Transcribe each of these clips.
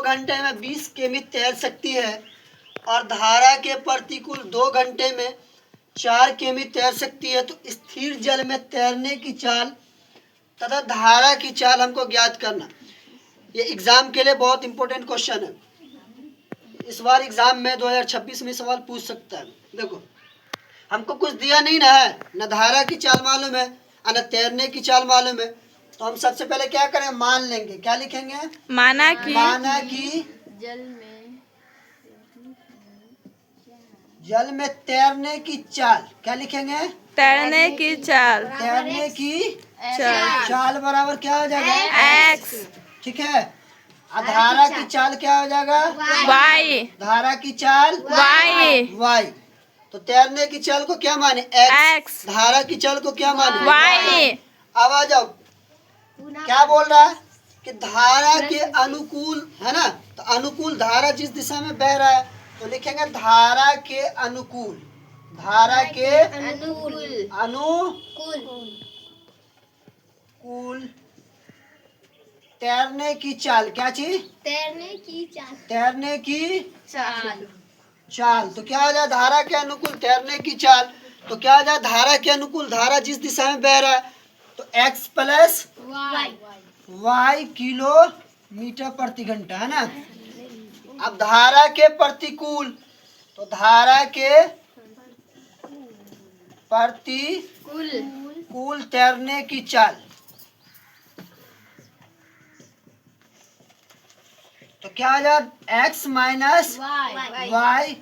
घंटे में 20 किमी तैर सकती है और धारा के प्रतिकूल 2 घंटे में 4 किमी तैर सकती है, तो स्थिर जल में तैरने की चाल तथा धारा की चाल हमको ज्ञात करना। ये एग्जाम के लिए बहुत इंपॉर्टेंट क्वेश्चन है। इस बार एग्जाम में 2026 में सवाल पूछ सकता है। देखो, हमको कुछ दिया नहीं ना है, न धारा की चाल मालूम है और न तैरने की चाल मालूम है, तो हम सबसे पहले क्या करें, मान लेंगे। क्या लिखेंगे? माना कि जल में तैरने की चाल। क्या लिखेंगे? तैरने की चाल। तैरने की चाल चाल बराबर क्या हो जाएगा? x ठीक है। और धारा की चाल क्या हो जाएगा? y धारा की चाल y तो तैरने की चाल को क्या माने? x धारा की चाल को क्या माने? y। अब आ जाओ, क्या बोल रहा है कि धारा के अनुकूल है ना, तो अनुकूल धारा जिस दिशा में बह रहा है तो लिखेंगे धारा के अनुकूल। धारा के अनुकूल तैरने की चाल। क्या चीज? तैरने की चाल। तो क्या हो जाए? धारा के अनुकूल तैरने की चाल। तो क्या हो जाए? धारा के अनुकूल धारा जिस दिशा में बह रहा है तो x प्लस y किलोमीटर प्रति घंटा है ना। अब धारा के प्रतिकूल, तो धारा के प्रतिकूल तैरने की चाल, तो क्या हो जाए? x माइनस y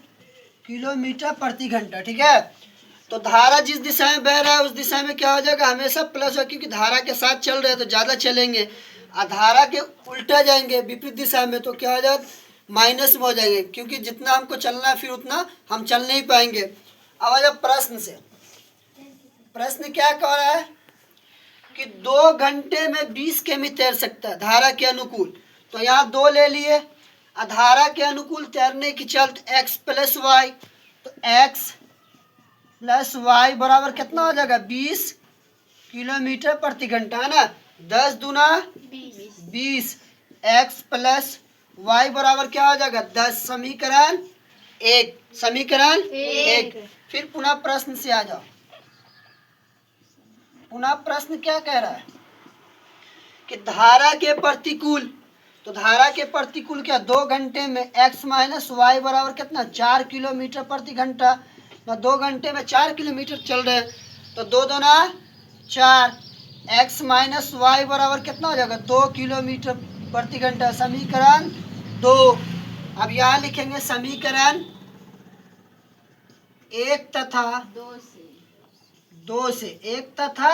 किलोमीटर प्रति घंटा। ठीक है। तो धारा जिस दिशा में बह रहा है उस दिशा में क्या हो जाएगा? हमेशा प्लस हो, क्योंकि धारा के साथ चल रहे हैं तो ज़्यादा चलेंगे। और धारा के उल्टा जाएंगे विपरीत दिशा में तो क्या हो जाएगा? माइनस में हो जाएंगे, क्योंकि जितना हमको चलना है फिर उतना हम चल नहीं पाएंगे। अब आ जाओ प्रश्न से। प्रश्न क्या कह रहा है कि 2 घंटे में 20 किमी तैर सकता है धारा के अनुकूल। तो यहाँ 2 ले लिए। धारा के अनुकूल तैरने की चाल x प्लस वाई, तो x प्लस वाई बराबर कितना हो जाएगा? 20 किलोमीटर प्रति घंटा है ना। 10 दूना 20। x प्लस वाई बराबर क्या हो जाएगा? 10। समीकरण 1। समीकरण 1। फिर पुनः प्रश्न से आ जाओ। पुनः प्रश्न क्या कह रहा है कि धारा के प्रतिकूल, तो धारा के प्रतिकूल क्या? 2 घंटे में x माइनस वाई बराबर कितना? 4 किलोमीटर प्रति घंटा। 2 घंटे में 4 किलोमीटर चल रहे हैं तो 2 दूना 4। x माइनस वाई बराबर कितना हो जाएगा? 2 किलोमीटर प्रति घंटा। समीकरण 2। अब यहाँ लिखेंगे समीकरण 1 तथा 2 से। 1 तथा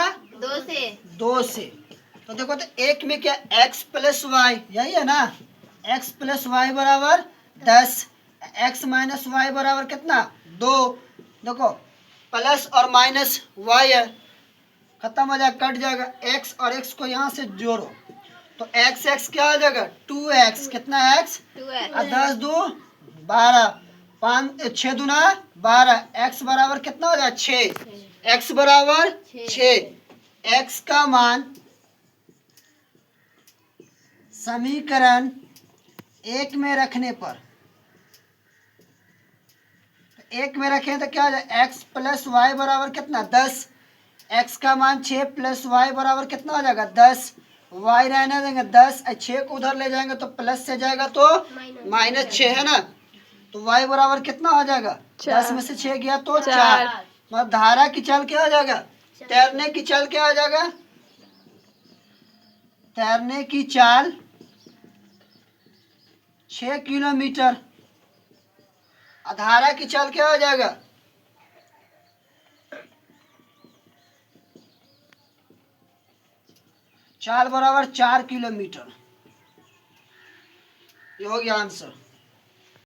2 से। तो देखो, तो 1 में क्या? x प्लस वाई, यही है ना। x प्लस वाई बराबर 10। x माइनस वाई बराबर कितना? 2। देखो, प्लस और माइनस y है, खत्म हो जाएगा, कट जाएगा। x और x को यहाँ से जोड़ो तो x क्या हो जाएगा? 2x। कितना x? 10 दो 12, 5 6 दूना 12। x बराबर कितना हो जाएगा? 6। x बराबर 6। x का मान समीकरण 1 में रखने पर, 1 में रखें तो क्या हो जाए? x प्लस वाई बराबर कितना? 10। x का मान 6 प्लस वाई बराबर कितना हो जाएगा? 10। y रहने देंगे 10, 6 को उधर ले जाएंगे तो प्लस से जाएगा तो माइनस 6 है ना। तो y बराबर कितना हो जाएगा? 10 में से 6 गया तो 4। मतलब धारा की चाल क्या हो जाएगा? तैरने की चाल क्या हो जाएगा? तैरने की चाल 6 किलोमीटर। धारा की चाल क्या हो जाएगा? चाल बराबर 4 किलोमीटर। ये हो गया आंसर।